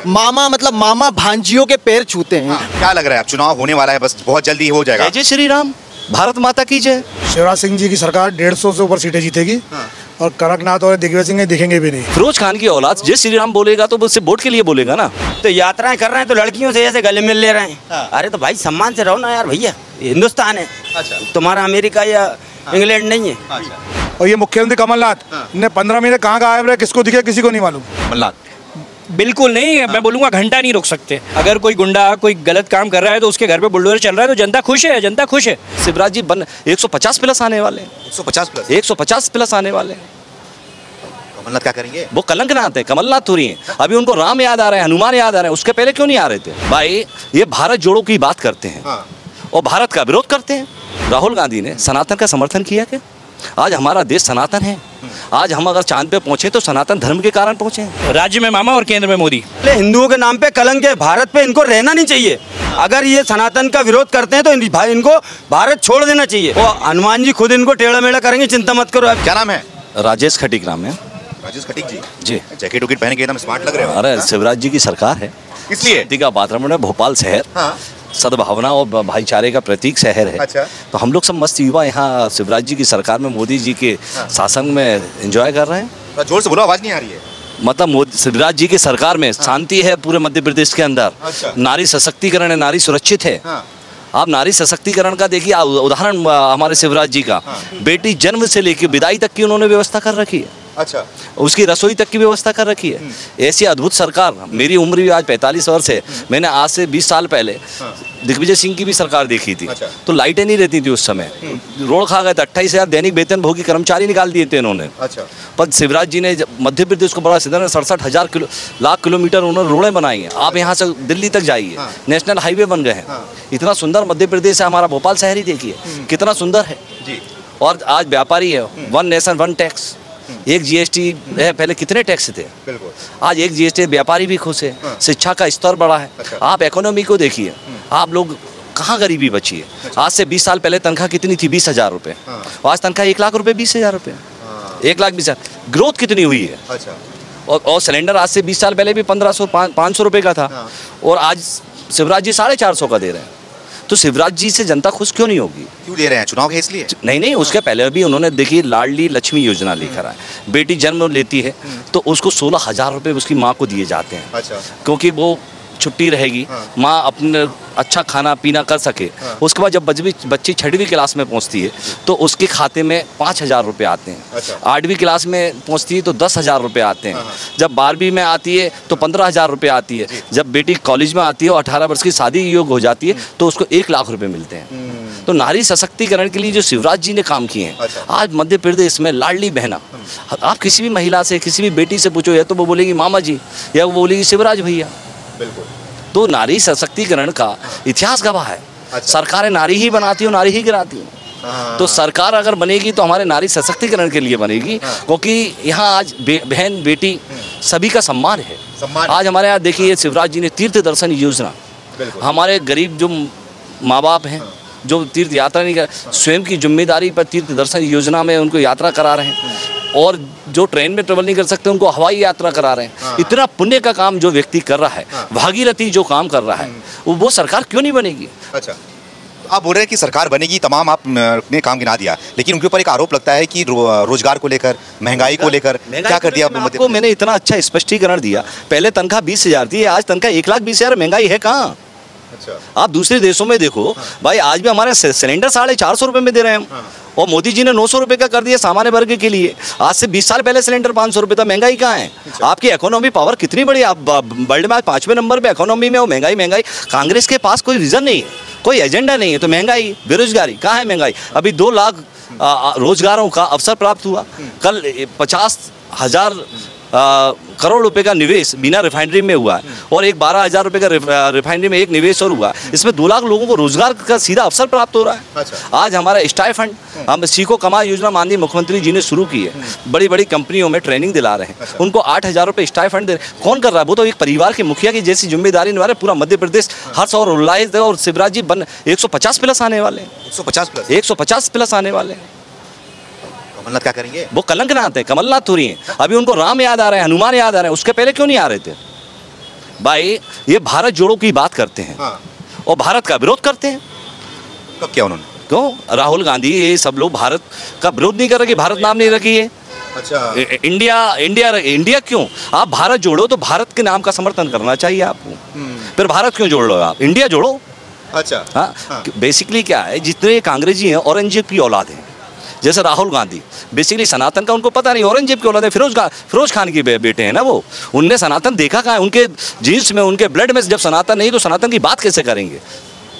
मामा मतलब मामा भांजियों के पैर छूते हैं। क्या लग रहा है, अब चुनाव होने वाला है, बस बहुत जल्दी हो जाएगा। जय श्री राम, भारत माता की जय। शिवराज सिंह जी की सरकार 150 से ऊपर सीटें जीतेगी और कड़कनाथ और दिग्विजय सिंह दिखेंगे भी नहीं। फिरोज खान की औलाद जय श्री राम बोलेगा तो उससे वोट के लिए बोलेगा ना। तो यात्राएं कर रहे हैं तो लड़कियों से ऐसे गले मिल ले रहे हैं। अरे तो भाई सम्मान से रहो ना यार भैया, हिंदुस्तान है। अच्छा। तुम्हारा अमेरिका या इंग्लैंड नहीं है। और ये मुख्यमंत्री कमलनाथ ने 15 महीने कहाँ गायब रहे, किसको दिखे किसी को नहीं मालूम। कमलनाथ बिल्कुल नहीं, मैं बोलूँगा घंटा नहीं रोक सकते। अगर कोई गुंडा कोई गलत काम कर रहा है तो उसके घर पे बुलडोजर चल रहा है तो जनता खुश है, जनता खुश है। शिवराज जी 150 प्लस आने वाले हैं। 150 प्लस आने वाले हैं। कमलनाथ क्या करेंगे? वो कलंकनाथ है, कमलनाथ थोड़ी हैं। अभी उनको राम याद आ रहे हैं, हनुमान याद आ रहे हैं, उसके पहले क्यों नहीं आ रहे थे? भाई ये भारत जोड़ो की बात करते हैं और भारत का विरोध करते हैं। राहुल गांधी ने सनातन का समर्थन किया क्या? आज हमारा देश सनातन है। आज हम अगर चांद पे पहुंचे तो सनातन धर्म के कारण पहुंचे हैं। राज्य में मामा और केंद्र में मोदी। हिंदुओं के नाम पे कलंक है, भारत पे इनको रहना नहीं चाहिए। अगर ये सनातन का विरोध करते हैं तो इनको भारत छोड़ देना चाहिए। और हनुमान जी खुद इनको टेढ़ा मेढ़ा करेंगे, चिंता मत करो। क्या नाम है? राजेश खटीक नाम है। राजेश खटीक जी। जी। जैकेट उकेट पहन के एकदम स्मार्ट लग रहे हो। अरे शिवराज जी की सरकार है, इसलिए का वातावरण है। भोपाल शहर सद्भावना और भाईचारे का प्रतीक शहर है। अच्छा। तो हम लोग सब मस्त युवा यहाँ शिवराज जी की सरकार में, मोदी जी के शासन में एंजॉय कर रहे हैं। जोर से बोलो, आवाज नहीं आ रही है। मतलब शिवराज जी की सरकार में शांति है पूरे मध्य प्रदेश के अंदर। अच्छा। नारी सशक्तिकरण है, नारी सुरक्षित है। आप नारी सशक्तिकरण का देखिए उदाहरण हमारे शिवराज जी का। बेटी जन्म से लेकर विदाई तक की उन्होंने व्यवस्था कर रखी है। अच्छा। उसकी रसोई तक की व्यवस्था कर रखी है। ऐसी अद्भुत सरकार, मेरी उम्र भी आज 45 वर्ष है। मैंने आज से 20 साल पहले दिग्विजय सिंह की भी सरकार देखी थी। अच्छा। तो लाइटें नहीं रहती थी उस समय, रोड खा गए थे। 28,000 दैनिक वेतनभोगी कर्मचारी निकाल दिए थे इन्होंने। अच्छा। पर शिवराज जी ने मध्य प्रदेश को बड़ा सीधा 67,000 लाख किलोमीटर उन्होंने रोडें बनाई हैं। आप यहाँ से दिल्ली तक जाइए, नेशनल हाईवे बन गए हैं। इतना सुंदर मध्य प्रदेश है हमारा। भोपाल शहर ही देखिए कितना सुंदर है। और आज व्यापारी है, वन नेशन वन टैक्स, एक जीएसटी है। पहले कितने टैक्स थे? बिल्कुल। आज एक जीएसटी, व्यापारी भी खुश है। शिक्षा का स्तर बढ़ा है। अच्छा। आप इकोनॉमी को देखिए, आप लोग कहाँ गरीबी बची है। अच्छा। आज से 20 साल पहले तनख्वाह कितनी थी? 20,000 रुपये। आज तनख्वाह 1 लाख रुपये, 20,000 रुपये। 1,20,000। ग्रोथ कितनी हुई है। अच्छा। और सिलेंडर आज से 20 साल पहले भी 1,500 रुपये का था और आज शिवराज जी 450 का दे रहे हैं। तो शिवराज जी से जनता खुश क्यों नहीं होगी? क्यों दे रहे हैं? चुनाव है इसलिए? नहीं, उसके पहले भी उन्होंने देखिए लाडली लक्ष्मी योजना लेकर आए। बेटी जन्म लेती है तो उसको 16,000 रुपये उसकी माँ को दिए जाते हैं। अच्छा। क्योंकि वो छुट्टी रहेगी, माँ अपने अच्छा खाना पीना कर सके। उसके बाद जब बच्ची 6वीं क्लास में पहुंचती है तो उसके खाते में 5,000 रुपये आते हैं। अच्छा। 8वीं क्लास में पहुंचती है तो 10,000 रुपये आते हैं। जब 12वीं में आती है तो 15,000 रुपये आती है। जब बेटी कॉलेज में आती है और 18 वर्ष की शादी योग्य हो जाती है तो उसको 1 लाख रुपये मिलते हैं। तो नारी सशक्तिकरण के लिए जो शिवराज जी ने काम किए हैं। अच्छा। आज मध्य प्रदेश में लाडली बहना, आप किसी भी महिला से, किसी भी बेटी से पूछो, या तो वो बोलेगी मामा जी या वो बोलेगी शिवराज भैया। बिल्कुल। तो नारी सशक्तिकरण का इतिहास गवाह है। अच्छा। सरकारें नारी ही बनाती हैं, नारी ही गिराती हैं। तो सरकार अगर बनेगी तो हमारे नारी सशक्तिकरण के लिए बनेगी। क्योंकि यहाँ आज बहन बेटी सभी का सम्मान है। आज हमारे यहाँ देखिए शिवराज जी ने तीर्थ दर्शन योजना, हमारे गरीब जो माँ बाप हैं जो तीर्थ यात्रा नहीं कर, स्वयं की जिम्मेदारी पर तीर्थ दर्शन योजना में उनको यात्रा करा रहे हैं। और जो ट्रेन में ट्रेवल नहीं कर सकते उनको हवाई यात्रा करा रहे हैं। इतना पुण्य का काम जो व्यक्ति कर रहा है, भागीरथी जो काम कर रहा है, वो सरकार क्यों नहीं बनेगी? अच्छा। आप बोल रहे हैं कि सरकार बनेगी, तमाम आपने काम गिना दिया, लेकिन उनके ऊपर एक आरोप लगता है कि रोजगार को लेकर, महंगाई को लेकर क्या कर दिया आपको? मैंने इतना अच्छा स्पष्टीकरण दिया। पहले तनख्वाह 20,000 थी, आज तनख्वाह 1,20,000। महंगाई है कहाँ? अच्छा। आप दूसरे देशों में देखो भाई, आज भी हमारे सिलेंडर 450 रुपये में दे रहे हैं हम। और मोदी जी ने 900 रुपये का कर दिया सामान्य वर्ग के लिए। आज से 20 साल पहले सिलेंडर 500 रुपये था। महंगाई कहाँ है? अच्छा। आपकी इकोनॉमी पावर कितनी बड़ी, आप वर्ल्ड में आज 5वें नंबर पे इकोनॉमी में हो। महंगाई। कांग्रेस के पास कोई रीजन नहीं है, कोई एजेंडा नहीं है। तो महंगाई, बेरोजगारी, कहाँ है महंगाई? अभी 2 लाख रोजगारों का अवसर प्राप्त हुआ। कल 50,000 करोड़ रुपए का निवेश बिना रिफाइनरी में हुआ है और एक 12,000 रुपये का रिफाइनरी में एक निवेश और हुआ। इसमें 2 लाख लोगों को रोजगार का सीधा अवसर प्राप्त हो रहा है। अच्छा। आज हमारा स्टाइफंड, हम सीखो कमा योजना माननीय मुख्यमंत्री जी ने शुरू की है। बड़ी बड़ी कंपनियों में ट्रेनिंग दिला रहे हैं। अच्छा। उनको 8,000 रुपये स्टाइफंड दे रहे हैं। कौन कर रहा है? वो तो एक परिवार के मुखिया की जैसी जिम्मेदारी निभा रहे। पूरा मध्य प्रदेश हर्ष और उल्लास है। और शिवराज जी 150 प्लस आने वाले हैं। 150 प्लस आने वाले हैं। कमलनाथ क्या करेंगे? वो कलंकनाथ है, कमलनाथ थोड़ी हैं। अभी उनको राम याद आ रहे हैं, हनुमान याद आ रहे हैं, उसके पहले क्यों नहीं आ रहे थे? भाई ये भारत जोड़ो की बात करते हैं और भारत का विरोध करते हैं। कब किया उन्होंने? क्यों? राहुल गांधी ये सब लोग भारत का विरोध नहीं कर रहे कि भारत नाम नहीं रखी है। अच्छा, इंडिया क्यों? आप भारत जोड़ो तो भारत के नाम का समर्थन करना चाहिए आपको। फिर भारत क्यों जोड़ लो आप? इंडिया जोड़ो। अच्छा, हाँ, बेसिकली क्या है, जितने कांग्रेसी हैं औरंगजेब की औलाद हैं। जैसे राहुल गांधी बेसिकली सनातन का उनको पता नहीं, औरंगजेब की औलाद है, फिरोज खान के बेटे हैं ना वो। उनने सनातन देखा कहाँ है? उनके जीन्स में, उनके ब्लड में जब सनातन नहीं तो सनातन की बात कैसे करेंगे?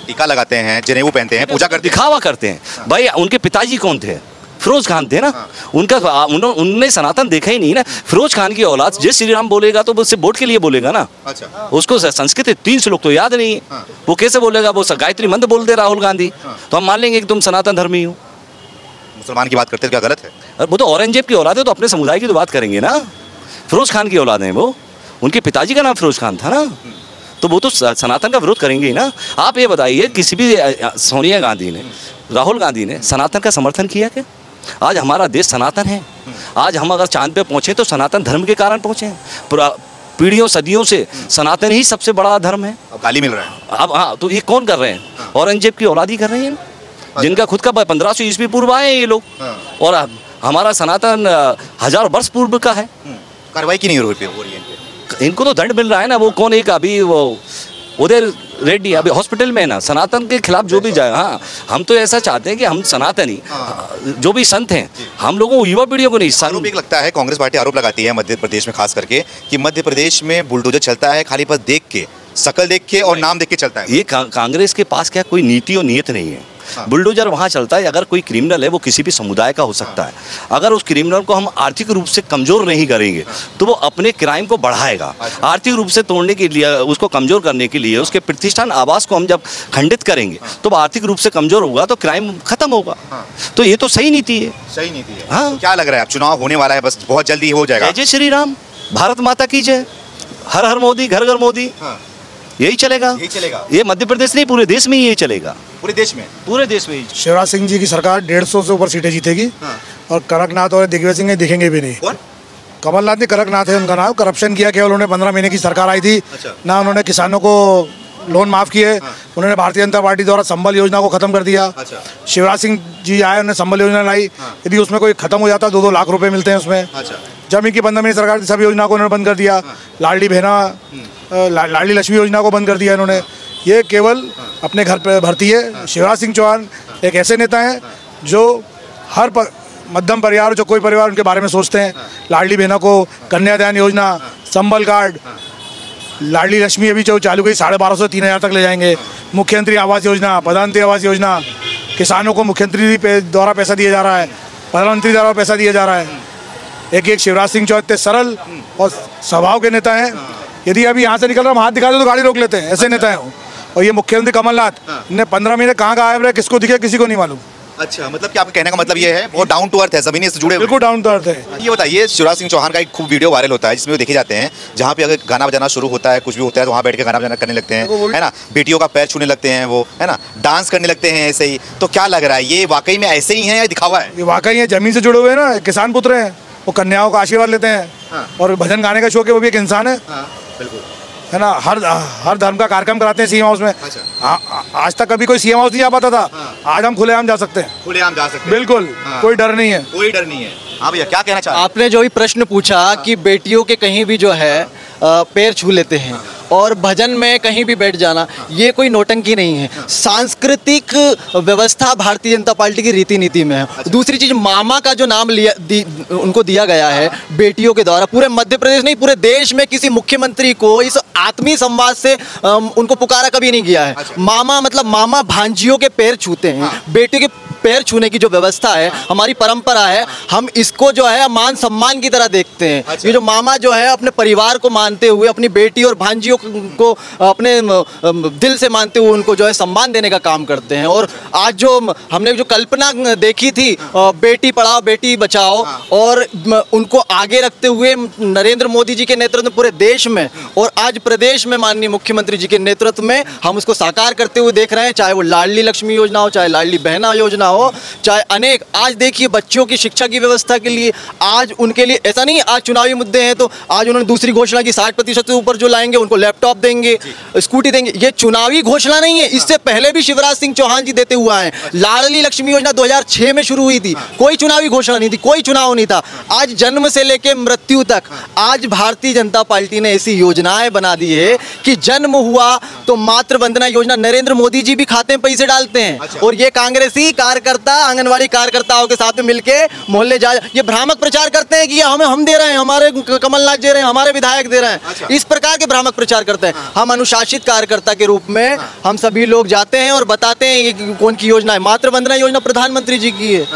टीका लगाते हैं, जनेऊ पहनते हैं, पूजा करते हैं, दिखावा करते हैं। भाई उनके पिताजी कौन थे? फिरोज खान थे ना। उनने सनातन देखा ही नहीं ना। फिरोज खान की औलाद जय श्री राम बोलेगा तो वो सिर्फ वोट के लिए बोलेगा ना। अच्छा, उसको संस्कृत 3 श्लोक तो याद नहीं है। वो कैसे बोलेगा? वो गायत्री मंत्र बोल दे राहुल गांधी, तो हम मान लेंगे कि तुम सनातन धर्मी हो। मुसलमान की बात करते हैं, क्या गलत है? वो तो औरंगजेब की औलाद है, तो अपने समुदाय की तो बात करेंगे ना। फिरोज खान की औलाद है वो, उनके पिताजी का नाम फिरोज खान था ना, तो वो तो सनातन का विरोध करेंगे ही ना। आप ये बताइए, किसी भी सोनिया गांधी ने, राहुल गांधी ने सनातन का समर्थन किया क्या? आज हमारा देश सनातन है। आज हम अगर चांद पे पहुंचे तो सनातन धर्म के कारण पहुंचे हैं। पीढ़ियों सदियों से सनातन ही सबसे बड़ा धर्म है। अब गाली मिल रहा है अब। हाँ, तो ये कौन कर रहे हैं? औरंगजेब की औलादी कर रहे हैं, जिनका खुद का 1500 ईस्वी पूर्व आए हैं ये लोग। और हमारा सनातन 1000 वर्ष पूर्व का है। कार्रवाई की नहीं हो रही है इनको तो दंड मिल रहा है ना। वो कौन, एक अभी वो उदय रेड्डी अभी हॉस्पिटल में है ना, सनातन के खिलाफ जो भी जाए। हाँ, हम तो ऐसा चाहते हैं कि हम सनातनी जो भी संत हैं, हम लोगों को, युवा पीढ़ियों को नहीं। आरोप एक लगता है, कांग्रेस पार्टी आरोप लगाती है मध्य प्रदेश में खास करके, कि मध्य प्रदेश में बुलडोजर चलता है खाली बस देख के, शकल देख के और नाम देख के चलता है। ये कांग्रेस के पास क्या कोई नीति और नियत नहीं है। बुलडोजर वहाँ चलता है अगर कोई क्रिमिनल है, वो किसी भी समुदाय का हो सकता है। अगर उस क्रिमिनल को हम आर्थिक रूप से कमज़ोर नहीं करेंगे तो वो अपने क्राइम को बढ़ाएगा। आर्थिक रूप से तोड़ने के लिए, उसको कमज़ोर करने के लिए, उसके प्रतिष्ठान आवास को हम जब खंडित करेंगे तो वो आर्थिक रूप से कमज़ोर होगा तो क्राइम खत्म होगा। तो ये तो सही नीति है। सही नीति है। हाँ, तो क्या लग रहा है, अब चुनाव होने वाला है, बस बहुत जल्दी हो जाएगा। जय श्री राम, भारत माता की जय, हर हर मोदी, घर घर मोदी। यही चलेगा। ये मध्य प्रदेश नहीं, पूरे देश में यही चलेगा। पूरे देश में ही। शिवराज सिंह जी की सरकार 150 से ऊपर सीटें जीतेगी। और कनकनाथ और दिग्विजय सिंह दिखेंगे भी नहीं। कौन? कमलनाथ नहीं, कनकनाथ है उनका नाम। करप्शन किया केवल उन्होंने, 15 महीने की सरकार आई थी। ना उन्होंने किसानों को लोन माफ़ किए। उन्होंने भारतीय जनता पार्टी द्वारा संबल योजना को खत्म कर दिया। शिवराज सिंह जी आए, उन्होंने संबल योजना लाई। यदि उसमें कोई खत्म हो जाता 2-2 लाख रुपए मिलते हैं उसमें। जब इनकी 15 महीने सरकार थी, सब योजना को उन्होंने बंद कर दिया। लाडली लक्ष्मी योजना को बंद कर दिया इन्होंने। ये केवल अपने घर पे भर्ती है। शिवराज सिंह चौहान एक ऐसे नेता हैं जो हर मध्यम परिवार, जो कोई परिवार, उनके बारे में सोचते हैं। लाडली बहना को कन्यादान योजना, संबल कार्ड, लाडली लक्ष्मी अभी जो चालू गई 1250 से 3000 तक ले जाएंगे। मुख्यमंत्री आवास योजना, प्रधानमंत्री आवास योजना, किसानों को मुख्यमंत्री द्वारा पैसा दिया जा रहा है, प्रधानमंत्री द्वारा पैसा दिया जा रहा है। एक शिवराज सिंह चौहान इतने सरल और स्वभाव के नेता हैं। यदि अभी यहाँ से निकल रहा, हम हाथ दिखा दो तो गाड़ी रोक लेते हैं, ऐसे नेता हैं। और ये मुख्यमंत्री कमलनाथ ने 15 महीने कहाँ गायब रहे, किसको दिखे किसी को नहीं मालूम। अच्छा, मतलब कि आपका कहने का मतलब ये है बहुत डाउन टू अर्थ है, जमीनी से जुड़े। बिल्कुल डाउन टू अर्थ है। ये बताइए, शिवराज सिंह चौहान का एक खूब वीडियो वायरल होता है जिसमें वो देखे जाते हैं, जहाँ पे अगर गाना बजाना शुरू होता है, कुछ भी होता है तो वहाँ बैठ के गाना बजाना करने लगते हैं, है ना। बेटियों का पैर छूने लगते हैं वो, है ना, डांस करने लगते हैं ऐसे ही। तो क्या लग रहा है, ये वाकई में ऐसे ही है या दिखावा है? ये वाकई है, जमीन से जुड़े हुए हैं ना, किसान पुत्र हैं। वो कन्याओं का आशीर्वाद लेते हैं। और भजन गाने का शौक है, वो भी एक इंसान है। बिल्कुल, है ना। हर धर्म का कार्यक्रम कराते हैं सीएम हाउस में। आज तक कभी कोई सीएम हाउस नहीं आ पाता था। आज हम खुलेआम जा सकते हैं। खुलेआम जा सकते हैं, बिल्कुल। कोई डर नहीं है। कोई डर नहीं है। हाँ भैया, क्या कहना चाह? आपने जो भी प्रश्न पूछा कि बेटियों के कहीं भी जो है पैर छू लेते हैं और भजन में कहीं भी बैठ जाना, ये कोई नौटंकी नहीं है। सांस्कृतिक व्यवस्था भारतीय जनता पार्टी की रीति नीति में है। दूसरी चीज़, मामा का जो नाम उनको दिया गया है बेटियों के द्वारा, पूरे मध्य प्रदेश नहीं पूरे देश में किसी मुख्यमंत्री को इस आत्मीय संवाद से उनको पुकारा कभी नहीं गया है। मामा मतलब मामा भांजियों के पैर छूते हैं। बेटी के पैर छूने की जो व्यवस्था है, हमारी परंपरा है, हम इसको जो है मान सम्मान की तरह देखते हैं। ये जो मामा जो है अपने परिवार को मानते हुए, अपनी बेटी और भांजियों को अपने दिल से मानते हुए उनको जो है सम्मान देने का काम करते हैं। और आज जो हमने जो कल्पना देखी थी बेटी पढ़ाओ बेटी बचाओ, और उनको आगे रखते हुए नरेंद्र मोदी जी के नेतृत्व में पूरे देश में और आज प्रदेश में माननीय मुख्यमंत्री जी के नेतृत्व में हम उसको साकार करते हुए देख रहे हैं। चाहे वो लाडली लक्ष्मी योजना हो, चाहे लाडली बहना योजना हो, हो, चाहे अनेक, आज देखिए बच्चों की शिक्षा की व्यवस्था के लिए, आज उनके लिए ऐसा नहीं, आज चुनावी मुद्दे हैं तो आज उन्होंने दूसरी घोषणा की 60% से ऊपर जो लाएंगे उनको लैपटॉप देंगे, स्कूटी देंगे। ये चुनावी घोषणा नहीं है, इससे पहले भी शिवराज सिंह चौहान जी देते हुए आए। लाडली लक्ष्मी योजना 2006 में शुरू हुई थी, कोई चुनावी घोषणा नहीं थी, कोई चुनाव नहीं था। आज जन्म से लेके मृत्यु तक आज भारतीय जनता पार्टी ने ऐसी योजनाएं बना दी है कि जन्म हुआ तो मातृ वंदना योजना, नरेंद्र मोदी जी भी खाते में पैसे डालते हैं और ये कांग्रेसी कार्यकर्ता आंगनवाड़ी कार्यकर्ताओं के साथ में मिलके मोहल्ले जा, ये भ्रामक प्रचार करते हैं कि हमें हम दे रहे हैं, हमारे कमलनाथ दे रहे हैं, हमारे विधायक दे रहे हैं। इस प्रकार के भ्रामक प्रचार करते हैं। हम अनुशासित कार्यकर्ता के रूप में हम सभी लोग जाते हैं और बताते हैं ये कौन की योजना है। मातृ वंदना योजना प्रधानमंत्री जी की है,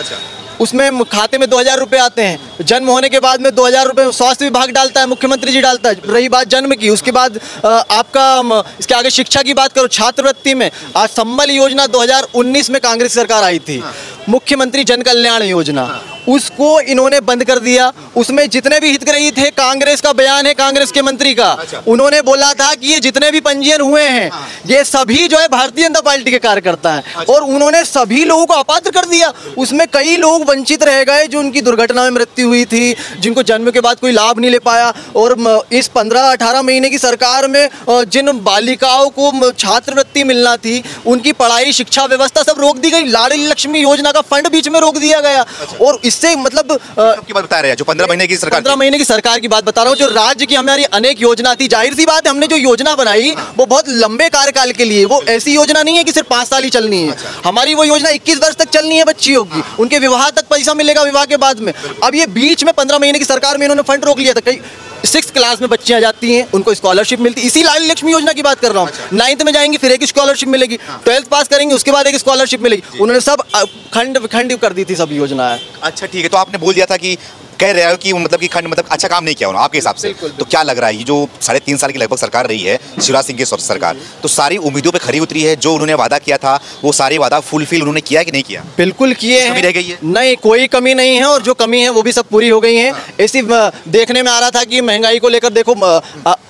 उसमें खाते में 2000 रुपये आते हैं। जन्म होने के बाद में 2000 रुपये स्वास्थ्य विभाग डालता है, मुख्यमंत्री जी डालता है। रही बात जन्म की, उसके बाद आपका इसके आगे शिक्षा की बात करो, छात्रवृत्ति में आज संबल योजना 2019 में कांग्रेस सरकार आई थी, मुख्यमंत्री जन कल्याण योजना, उसको इन्होंने बंद कर दिया। उसमें जितने भी हितग्राही थे, कांग्रेस का बयान है, कांग्रेस के मंत्री का, उन्होंने बोला था कि ये जितने भी पंजीयन हुए हैं ये सभी जो है भारतीय जनता पार्टी के कार्यकर्ता हैं और उन्होंने सभी लोगों को अपात्र कर दिया। उसमें कई लोग वंचित रह गए जो उनकी दुर्घटना में मृत्यु हुई थी, जिनको जन्म के बाद कोई लाभ नहीं ले पाया। और इस 15-18 महीने की सरकार में जिन बालिकाओं को छात्रवृत्ति मिलना थी, उनकी पढ़ाई, शिक्षा व्यवस्था सब रोक दी गई। लाडली लक्ष्मी योजना का फंड बीच में रोक दिया गया। और इससे मतलब की बात बता रहे हैं जो 15 महीने की सरकार, 15 महीने की सरकार की बात बता रहा हूँ। जो राज्य की हमारी अनेक योजना थी, जाहिर सी बात है हमने जो योजना बनाई वो बहुत लंबे कार्यकाल के लिए, वो ऐसी योजना नहीं है कि सिर्फ 5 साल ही चलनी है। हमारी वो योजना 21 वर्ष तक चलनी है बच्चियों की, उनके विवाह तक पैसा मिलेगा विवाह के बाद में। अब ये बीच में 15 महीने की सरकार में इन्होंने फंड रोक लिया था। कई 6th क्लास में बच्चियां जाती हैं, उनको स्कॉलरशिप मिलती है, इसी लाडली लक्ष्मी योजना की बात कर रहा हूँ। 9th में जाएंगी फिर एक स्कॉलरशिप मिलेगी, 12th पास करेंगे उसके बाद एक स्कॉलरशिप मिलेगी। उन्होंने सब खंड कर दी थी सब योजनाएं। अच्छा ठीक है, तो आपने बोल दिया था कि कह रहे हो कि मतलब कि खंड मतलब अच्छा काम नहीं किया उन्होंने आपके हिसाब से, तो क्या लग रहा है ये जो 3.5 साल की लगभग सरकार रही है शिवराज सिंह की सरकार, तो सारी उम्मीदों पे खरी उतरी है? जो उन्होंने वादा किया था वो सारे वादा फुलफिल उन्होंने किया कि नहीं किया? बिल्कुल किए हैं, रह गई है? नहीं, कोई कमी नहीं है और जो कमी है वो भी सब पूरी हो गई है। ऐसी देखने में आ रहा था कि महंगाई को लेकर देखो,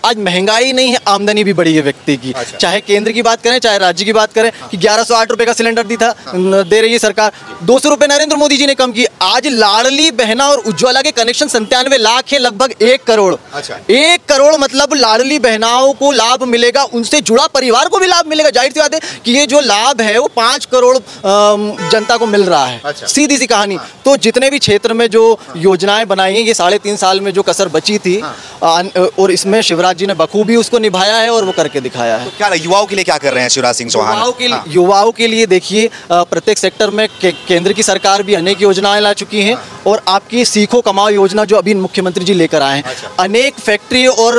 आज महंगाई नहीं है, आमदनी भी बढ़ी है व्यक्ति की। चाहे केंद्र की बात करें चाहे राज्य की बात करें कि 1108 रुपये का सिलेंडर दे रही है सरकार, 200 रुपये नरेंद्र मोदी जी ने कम किए। आज लाडली बहना और उज्ज्वला के कनेक्शन 97 लाख है, लगभग 1 करोड़। 1 करोड़ मतलब लाडली बहनाओं को लाभ मिलेगा, उनसे जुड़ा परिवार को भी लाभ मिलेगा। जाहिर सी बात है कि ये जो लाभ है वो 5 करोड़ जनता को मिल रहा है। सीधी सी कहानी। तो जितने भी क्षेत्र में जो योजनाएं बनाई हैं, ये 3.5 साल में जो कसर बची थी और इसमें शिवराज जी ने बखूबी उसको निभाया है और वो करके दिखाया है। तो क्या युवाओं के लिए क्या कर रहे हैं शिवराज सिंह चौहान? युवाओं के लिए देखिए, प्रत्येक सेक्टर में केंद्र की सरकार भी अनेक योजनाएं ला चुकी हैं और आपकी सीखो कमाओ योजना जो अभी मुख्यमंत्री जी लेकर आए हैं, अनेक फैक्ट्री और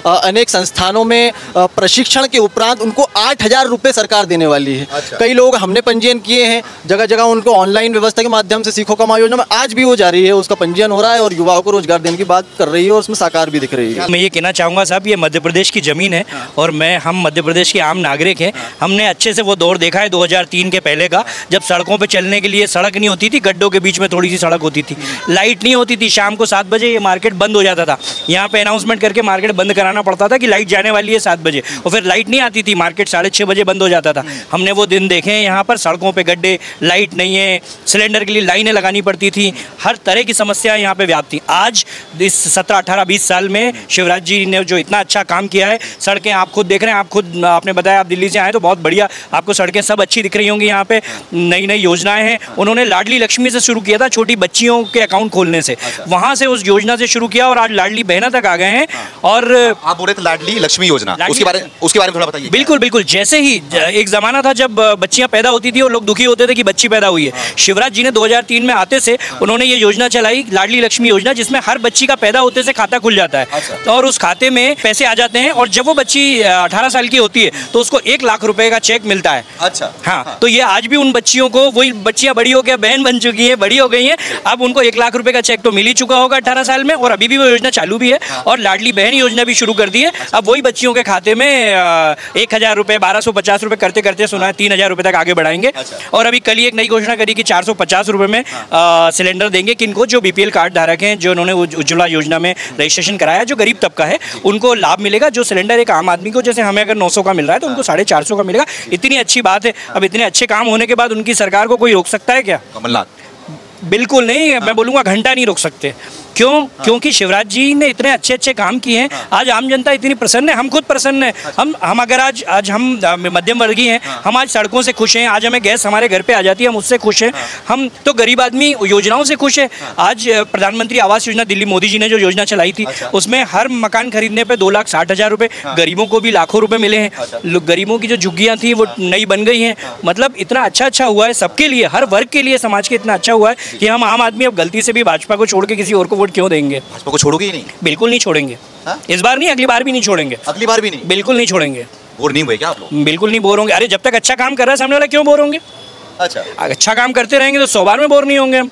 अनेक संस्थानों में प्रशिक्षण के उपरांत उनको 8,000 रुपये सरकार देने वाली है। कई लोग हमने पंजीयन किए हैं, जगह जगह उनको ऑनलाइन व्यवस्था के माध्यम से सीखो कमाओ योजना में आज भी वो जारी है, उसका पंजीयन हो रहा है और युवाओं को रोजगार देने की बात कर रही है और उसमें साकार भी दिख रही है। मैं ये कहना चाहूँगा साहब, ये मध्य प्रदेश की ज़मीन है और हम मध्य प्रदेश के आम नागरिक हैं। हमने अच्छे से वो दौर देखा है 2003 के पहले का, जब सड़कों पे चलने के लिए सड़क नहीं होती थी, गड्ढों के बीच में थोड़ी सी सड़क होती थी, लाइट नहीं होती थी, शाम को 7 बजे ये मार्केट बंद हो जाता था। यहाँ पे अनाउंसमेंट करके मार्केट बंद कराना पड़ता था कि लाइट जाने वाली है 7 बजे, और फिर लाइट नहीं आती थी, मार्केट 6:30 बजे बंद हो जाता था। हमने वो दिन देखे हैं, यहाँ पर सड़कों पे गड्ढे, लाइट नहीं है, सिलेंडर के लिए लाइनें लगानी पड़ती थी, हर तरह की समस्याएं यहाँ पे व्याप्त थी। आज इस 17, 18, 20 साल में शिवराज जी ने जो इतना अच्छा काम किया है, सड़कें आप खुद देख रहे हैं, आपने बताया आप दिल्ली से आए तो बहुत बढ़िया आपको सड़कें सब अच्छी दिख रही होंगी। यहाँ पे नई नई योजनाएं हैं। उन्होंने लाडली लक्ष्मी से शुरू किया था, छोटी बच्चियों के अकाउंट खोलने से, वहाँ से उस योजना से शुरू किया और आज लाडली बहना तक आ गए हैं। और आप बोल रहे थे लाडली लक्ष्मी योजना, उसके बारे में थोड़ा बताइए। बिल्कुल बिल्कुल, जैसे ही एक ज़माना था जब बच्चियाँ पैदा होती थी और लोग दुखी होते थे कि बच्ची पैदा हुई है, शिवराज जी ने 2003 में आते से उन्होंने ये योजना चलाई, लाडली लक्ष्मी योजना, जिसमें हर बच्ची का पैदा होते से खाता खुल जाता है और उस खाते में पैसे आ जाते हैं और जब वो बच्ची 18 साल की होती है तो उसको 1 लाख रुपए का चेक मिलता है। अच्छा, हाँ, तो ये आज भी उन बच्चियों को, वही बच्चियाँ बड़ी हो गई, बहन बन चुकी है, बड़ी हो गई हैं, अब उनको 1 लाख रुपए का चेक तो मिल ही चुका होगा 18 साल में, और अभी भी वो योजना चालू भी है, और लाडली बहन योजना भी शुरू कर दी है। अब वही बच्चियों के खाते में 1000 रुपये 1250 रुपये करते करते सुना है 3000 रुपये तक आगे बढ़ाएंगे। और अभी कल ही एक नई घोषणा करी कि 450 रुपये में सिलेंडर देंगे किनको, जो BPL कार्ड धारक हैं, जो उन्होंने उज्ज्वला योजना में रजिस्ट्रेशन कराया, जो गरीब तबका है उनको लाभ मिलेगा। जो सिलेंडर एक आम आदमी को, जैसे हमें अगर 900 का मिल रहा है तो उनको 450 का मिलेगा। इतनी अच्छी बात है। अब इतने अच्छे काम होने के बाद उनकी सरकार को कोई रोक सकता है क्या? कमलनाथ बिल्कुल नहीं, मैं बोलूँगा घंटा नहीं रोक सकते। क्यों? क्योंकि शिवराज जी ने इतने अच्छे अच्छे काम किए हैं। आज आम जनता इतनी प्रसन्न है, हम खुद प्रसन्न हैं। हम अगर आज हम मध्यम वर्गीय हैं, हम आज सड़कों से खुश हैं, आज हमें गैस हमारे घर पे आ जाती है, हम उससे खुश हैं। हम तो गरीब आदमी योजनाओं से खुश है। आज प्रधानमंत्री आवास योजना दिल्ली मोदी जी ने जो योजना चलाई थी, उसमें हर मकान खरीदने पर 2,60,000 रुपये, गरीबों को भी लाखों रुपये मिले हैं। गरीबों की जो झुग्गियाँ थी वो नई बन गई हैं। मतलब इतना अच्छा हुआ है सबके लिए, हर वर्ग के लिए, समाज के इतना अच्छा हुआ है कि हम आम आदमी अब गलती से भी भाजपा को छोड़ के किसी और को वोट क्यों देंगे? भाजपा को छोड़ोगे ही नहीं? बिल्कुल नहीं छोड़ेंगे। इस बार नहीं, अगली बार भी नहीं छोड़ेंगे। अगली बार भी नहीं? बिल्कुल नहीं छोड़ेंगे। बोर नहीं हुए क्या आप लोग? बिल्कुल नहीं बोर होंगे। अरे जब तक अच्छा काम कर रहा है सामने वाला, क्यों बोर होंगे? अच्छा काम करते रहेंगे तो 100 बार में बोर नहीं होंगे हम।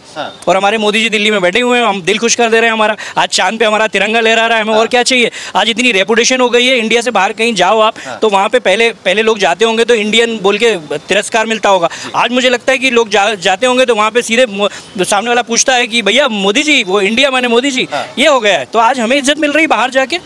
और हमारे मोदी जी दिल्ली में बैठे हुए हैं, हम दिल खुश कर दे रहे हैं हमारा। आज चांद पे हमारा तिरंगा लहरा रहा है, हमें और क्या चाहिए? आज इतनी रेपुटेशन हो गई है, इंडिया से बाहर कहीं जाओ आप तो वहाँ पे पहले लोग जाते होंगे तो इंडियन बोल के तिरस्कार मिलता होगा। आज मुझे लगता है कि लोग जाते होंगे तो वहाँ पे सीधे सामने वाला पूछता है कि भैया मोदी जी, वो इंडिया माने मोदी जी, ये हो गया है। तो आज हमें इज्जत मिल रही बाहर जाके,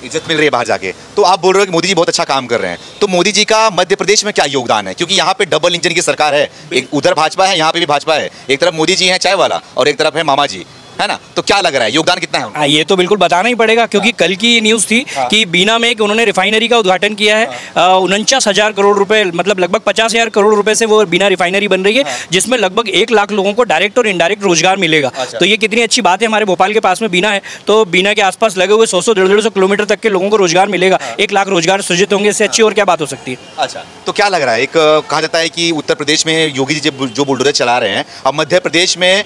इज्जत मिल रही है बाहर जाके। तो आप बोल रहे हो कि मोदी जी बहुत अच्छा काम कर रहे हैं, तो मोदी जी का मध्य प्रदेश में क्या योगदान है? क्योंकि यहाँ पे डबल इंजन की सरकार है, एक उधर भाजपा है, यहाँ पे भी भाजपा है। एक तरफ मोदी जी हैं चाय वाला और एक तरफ है मामा जी, है ना? तो क्या लग रहा है योगदान कितना है उनका? ये तो बिल्कुल बताना ही पड़ेगा, क्योंकि कल की न्यूज़ थी कि बीना में उन्होंने रिफाइनरी का उद्घाटन किया है। 49,000 करोड़ रुपए, मतलब लगभग 50,000 करोड़ रुपए से वो बीना रिफाइनरी बन रही है, जिसमें लगभग 1 लाख लोगों को डायरेक्ट और इनडायरेक्ट रोजगार मिलेगा। तो ये कितनी अच्छी बात है। हमारे भोपाल के पास में बीना है, तो बीना के आसपास लगे हुए 100 150 किलोमीटर तक के लोगों को रोजगार मिलेगा। 1 लाख रोजगार सृजित होंगे, इससे अच्छी और क्या बात हो सकती है? अच्छा, तो क्या लग रहा है? एक कहा जाता है कि उत्तर प्रदेश में योगी जी जो बुलडोजर चला रहे हैं, अब मध्य प्रदेश में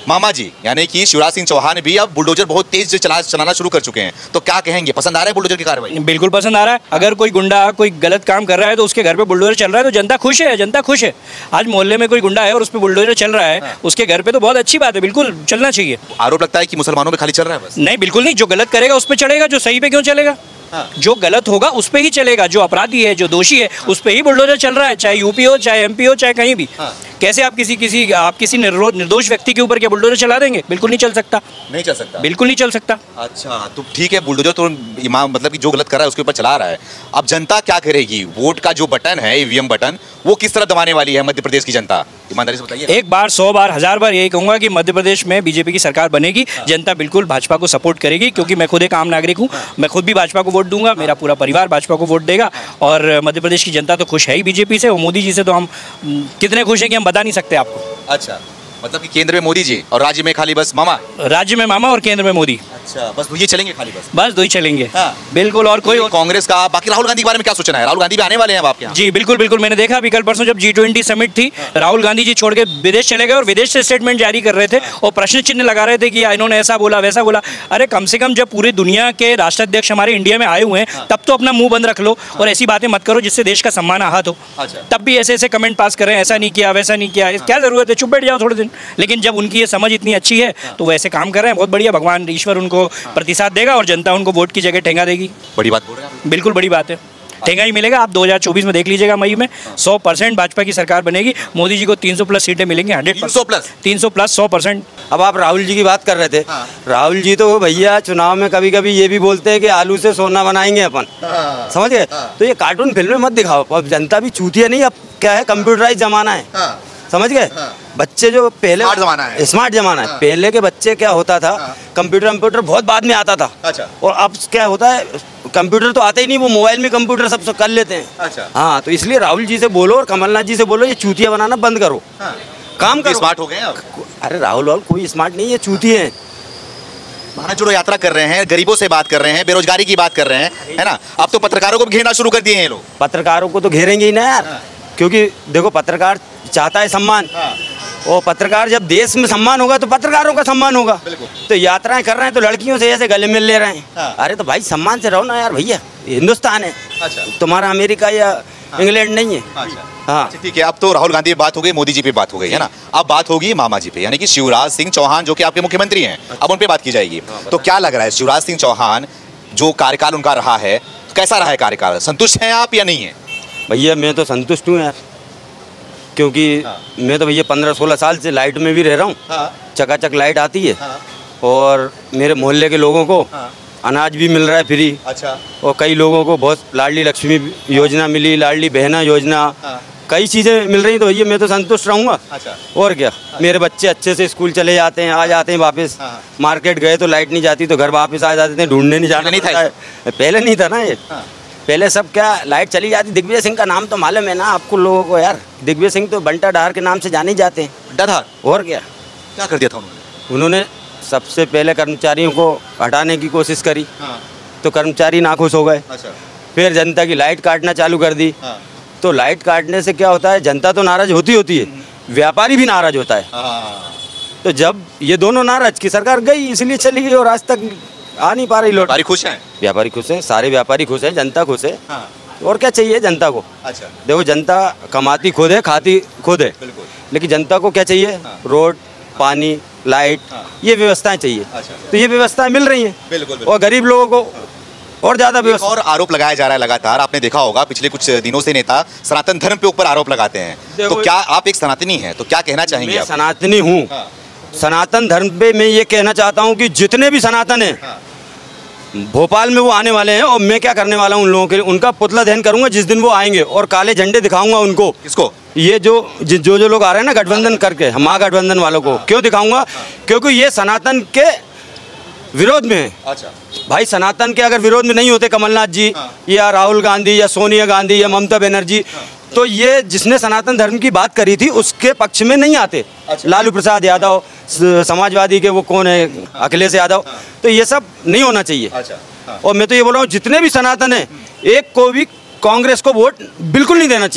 मामा जी यानी कि शिवराज सिंह चौहान भी अब बुलडोजर बहुत तेज से चलाना शुरू कर चुके हैं। तो क्या कहेंगे, पसंद आ रहा है बुलडोजर की कार्रवाई? बिल्कुल पसंद आ रहा है। अगर कोई गुंडा कोई गलत काम कर रहा है तो उसके घर पे बुलडोजर चल रहा है तो जनता खुश है, जनता खुश है। आज मोहल्ले में कोई गुंडा है और उस पर बुलडोजर चल रहा है, उसके घर पे तो बहुत अच्छी बात है, बिल्कुल चलना चाहिए। आरोप लगता है कि मुसलमानों पे खाली चल रहा है बस? नहीं, बिल्कुल नहीं। जो गलत करेगा उस पर चढ़ेगा, जो सही पे क्यों चलेगा? जो गलत होगा उस पे ही चलेगा, जो अपराधी है, जो दोषी है, उस पे ही बुलडोजर चल रहा है, चाहे यूपी हो, चाहे MP हो, चाहे कहीं भी। कैसे आप किसी निर्दोष व्यक्ति के ऊपर क्या बुलडोजर चला देंगे? बिल्कुल नहीं चल सकता। नहीं चल सकता? बिल्कुल नहीं चल सकता। अच्छा, तो ठीक है, बुलडोजर तो इमाम मतलब कि जो गलत कर रहा है उसके ऊपर चला रहा है। अब जनता क्या करेगी? वोट का जो बटन है, EVM बटन, वो किस तरह दबाने वाली है मध्य प्रदेश की जनता? ईमानदारी से बताइए। 1 बार 100 बार 1000 बार यही कहूँगा कि मध्य प्रदेश में BJP की सरकार बनेगी। जनता बिल्कुल भाजपा को सपोर्ट करेगी, क्योंकि मैं खुद एक आम नागरिक हूँ, मैं खुद भी भाजपा को वोट दूंगा, मेरा पूरा परिवार भाजपा को वोट देगा। और मध्य प्रदेश की जनता तो खुश है ही BJP से, और मोदी जी से तो हम कितने खुश हैं कि हम बता नहीं सकते आपको। अच्छा, मतलब कि केंद्र में मोदी जी और राज्य में खाली बस मामा? राज्य में मामा और केंद्र में मोदी। अच्छा, बस ये चलेंगे खाली बस 2 ही चलेंगे। हाँ। बिल्कुल। और कोई कांग्रेस का? बाकी राहुल गांधी के बारे में क्या सोचना है? राहुल गांधी भी आने वाले हैं अब आपके यहाँ? जी बिल्कुल बिल्कुल। मैंने देखा अभी कल परसों जब G20 समिट थी, राहुल गांधी जी छोड़ के विदेश चले गए और विदेश से स्टेटमेंट जारी कर रहे थे और प्रश्न चिन्ह लगा रहे थे कि इन्होंने ऐसा बोला वैसा बोला। अरे कम से कम जब पूरी दुनिया के राष्ट्राध्यक्ष हमारे इंडिया में आए हुए हैं तब तो अपना मुंह बंद रख लो और ऐसी बातें मत करो जिससे देश का सम्मान आहत हो। तब भी ऐसे ऐसे कमेंट पास करें, ऐसा नहीं किया वैसा नहीं किया, क्या जरूरत है? चुप बैठ जाओ थोड़े दिन। लेकिन जब उनकी ये समझ इतनी अच्छी है तो वैसे काम कर रहे हैं, बहुत बढ़िया। भगवान ईश्वर उनको प्रतिसाद देगा और जनता उनको वोट की जगह ठेंगा देगी। बड़ी बात बोल रहे हैं। बिल्कुल बड़ी बात है, ठेंगा ही मिलेगा। आप 2024 में देख लीजिएगा, मई में 100% भाजपा की सरकार बनेगी। मोदी जी को 300+ सीटें मिलेंगी, 100+, 300+, 100%। अब आप राहुल जी की बात कर रहे थे। राहुल जी तो भैया चुनाव में कभी कभी ये भी बोलते हैं कि आलू से सोना बनाएंगे अपन, समझ गए? तो ये कार्टून फिल्में मत दिखाओ। अब जनता भी चूतिया नहीं, अब क्या है, कंप्यूटराइज जमाना है, समझ गए? बच्चे जो पहले स्मार्ट जमाना है, पहले के बच्चे क्या होता था, कंप्यूटर बहुत बाद में आता था। अच्छा। और अब क्या होता है, कंप्यूटर तो आता ही नहीं, वो मोबाइल में कंप्यूटर सब कर लेते हैं। अच्छा। हाँ, तो इसलिए राहुल जी से बोलो और कमलनाथ जी से बोलो, ये चूतिया बनाना बंद करो। काम करो। स्मार्ट हो गए अब? अरे राहुल कोई स्मार्ट नहीं है, चूतिए हैं। भारत जोड़ो यात्रा कर रहे हैं, गरीबों से बात कर रहे हैं, बेरोजगारी की बात कर रहे हैं, है ना? अब तो पत्रकारों को भी घेरना शुरू कर दिए हैं ये लोग। पत्रकारों को तो घेरेंगे ही ना यार, क्योंकि देखो पत्रकार चाहता है सम्मान, और पत्रकार जब देश में सम्मान होगा तो पत्रकारों का सम्मान होगा। तो यात्राएं कर रहे हैं तो लड़कियों से ऐसे गले मिल ले रहे हैं। अरे तो भाई सम्मान से रहो ना यार भैया, हिंदुस्तान है। अच्छा। तुम्हारा अमेरिका या इंग्लैंड नहीं है। हाँ ठीक है, अब तो राहुल गांधी पे बात हो गई, मोदी जी पे बात हो गई, है ना। अब बात होगी मामा जी पे, यानी कि शिवराज सिंह चौहान जो कि आपके मुख्यमंत्री हैं, अब उन पे बात की जाएगी। तो क्या लग रहा है शिवराज सिंह चौहान जो कार्यकाल उनका रहा है, कैसा रहा है कार्यकाल, संतुष्ट हैं आप या नहीं है? भैया मैं तो संतुष्ट हूँ यार, क्योंकि मैं तो भैया 15-16 साल से लाइट में भी रह रहा हूँ। चकाचक लाइट आती है और मेरे मोहल्ले के लोगों को अनाज भी मिल रहा है फ्री। अच्छा। और कई लोगों को बहुत लाडली लक्ष्मी योजना मिली, लाडली बहना योजना, कई चीज़ें मिल रही। तो भैया मैं तो संतुष्ट रहूँगा। अच्छा। और क्या, मेरे बच्चे अच्छे से स्कूल चले जाते हैं, आ जाते हैं वापस। मार्केट गए तो लाइट नहीं जाती तो घर वापस आ जाते हैं, ढूंढने नहीं जाना पड़ता है। पहले नहीं था ना ये, पहले सब क्या लाइट चली जाती। दिग्विजय सिंह का नाम तो मालूम है ना आपको लोगों को यार, दिग्विजय सिंह तो बंटा डहार के नाम से जाने जाते हैं। डहार? और क्या कर दिया था उन्होंने सबसे पहले कर्मचारियों को हटाने की कोशिश करी। तो कर्मचारी नाखुश हो गए। अच्छा। फिर जनता की लाइट काटना चालू कर दी। तो लाइट काटने से क्या होता है, जनता तो नाराज होती है, व्यापारी भी नाराज होता है। तो जब ये दोनों नाराज की सरकार गई, इसलिए चली गई और आज तक आ नहीं पा रही। लोग व्यापारी खुश हैं? व्यापारी खुश हैं, सारे व्यापारी खुश हैं, जनता खुश है। और क्या चाहिए जनता को? अच्छा। देखो जनता कमाती खुद है, खाती खुद है, लेकिन जनता को क्या चाहिए? रोड, पानी, लाइट, ये व्यवस्थाएं चाहिए। तो ये व्यवस्थाएं मिल रही हैं। और गरीब लोगों को और ज्यादा व्यवस्था। और आरोप लगाया जा रहा है लगातार, आपने देखा होगा पिछले कुछ दिनों से नेता सनातन धर्म पे ऊपर आरोप लगाते हैं। तो क्या आप एक सनातनी हैं, तो क्या कहना चाहेंगे? मैं सनातनी हूँ। सनातन धर्म पे मैं ये कहना चाहता हूँ कि जितने भी सनातन हैं भोपाल में वो आने वाले हैं, और मैं क्या करने वाला हूँ उन लोगों के लिए, उनका पुतला दहन करूंगा जिस दिन वो आएंगे, और काले झंडे दिखाऊंगा उनको। किसको? ये जो लोग आ रहे हैं ना गठबंधन करके, महागठबंधन वालों को। क्यों दिखाऊंगा? क्योंकि ये सनातन के विरोध में है। अच्छा। भाई सनातन के अगर विरोध में नहीं होते कमलनाथ जी या राहुल गांधी या सोनिया गांधी या ममता बनर्जी, तो ये जिसने सनातन धर्म की बात करी थी उसके पक्ष में नहीं आते। अच्छा। लालू प्रसाद यादव, समाजवादी के वो कौन है, अखिलेश यादव, तो ये सब नहीं होना चाहिए। अच्छा। और मैं तो ये बोल रहा हूँ जितने भी सनातन हैं, एक को भी कांग्रेस को वोट बिल्कुल नहीं देना चाहिए।